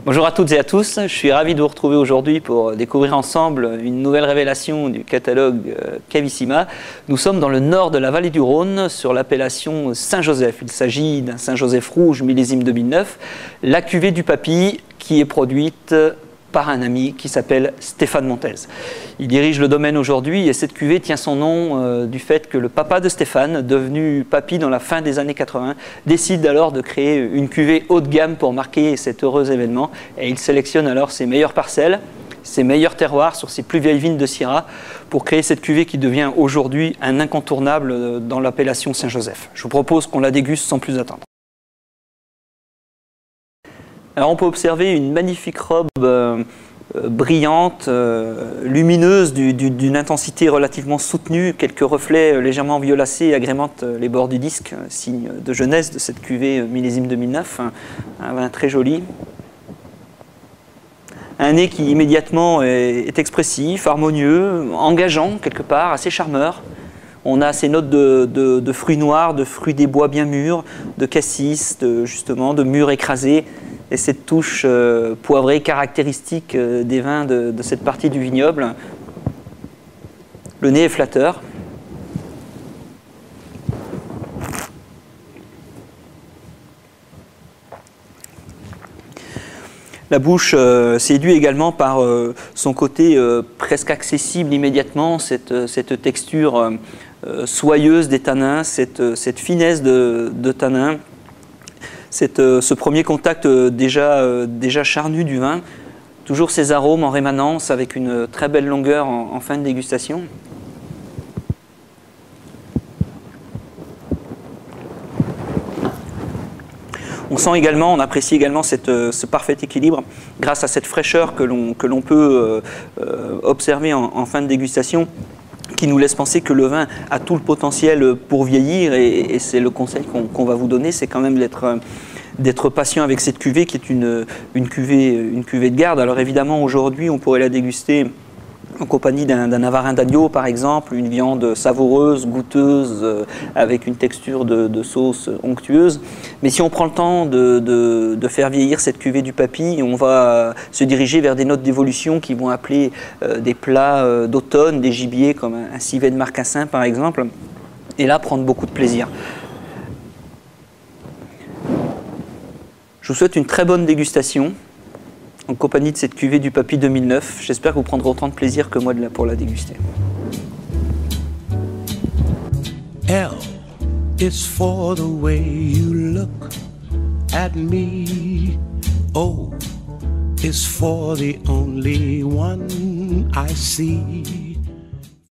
Bonjour à toutes et à tous, je suis ravi de vous retrouver aujourd'hui pour découvrir ensemble une nouvelle révélation du catalogue Cavissima. Nous sommes dans le nord de la vallée du Rhône, sur l'appellation Saint-Joseph. Il s'agit d'un Saint-Joseph rouge millésime 2009, la cuvée du Papy qui est produite par un ami qui s'appelle Stéphane Montez. Il dirige le domaine aujourd'hui et cette cuvée tient son nom du fait que le papa de Stéphane, devenu papy dans la fin des années 80, décide alors de créer une cuvée haut de gamme pour marquer cet heureux événement. Et il sélectionne alors ses meilleures parcelles, ses meilleurs terroirs sur ses plus vieilles vignes de Syrah pour créer cette cuvée qui devient aujourd'hui un incontournable dans l'appellation Saint-Joseph. Je vous propose qu'on la déguste sans plus attendre. Alors on peut observer une magnifique robe brillante, lumineuse, d'une intensité relativement soutenue. Quelques reflets légèrement violacés agrémentent les bords du disque, signe de jeunesse de cette cuvée millésime 2009. Un vin très joli. Un nez qui immédiatement est expressif, harmonieux, engageant quelque part, assez charmeur. On a ces notes de fruits noirs, de fruits des bois bien mûrs, de cassis, justement, de mûres écrasées. Et cette touche poivrée caractéristique des vins de cette partie du vignoble. Le nez est flatteur. La bouche séduit également par son côté presque accessible immédiatement, cette texture soyeuse des tanins, cette finesse de tanins. Ce premier contact déjà charnu du vin, toujours ces arômes en rémanence avec une très belle longueur en fin de dégustation. On apprécie également ce parfait équilibre grâce à cette fraîcheur que l'on peut observer en fin de dégustation, qui nous laisse penser que le vin a tout le potentiel pour vieillir et c'est le conseil qu'on va vous donner, c'est quand même d'être patient avec cette cuvée qui est une cuvée de garde. Alors évidemment aujourd'hui on pourrait la déguster en compagnie d'un navarin d'agneau par exemple, une viande savoureuse, goûteuse, avec une texture de sauce onctueuse. Mais si on prend le temps de faire vieillir cette cuvée du Papy, on va se diriger vers des notes d'évolution qui vont appeler des plats d'automne, des gibiers comme un civet de Marcassin par exemple, et là prendre beaucoup de plaisir. Je vous souhaite une très bonne dégustation en compagnie de cette cuvée du Papy 2009. J'espère que vous prendrez autant de plaisir que moi pour la déguster. L is for the way you look at me. O is for the only one I see.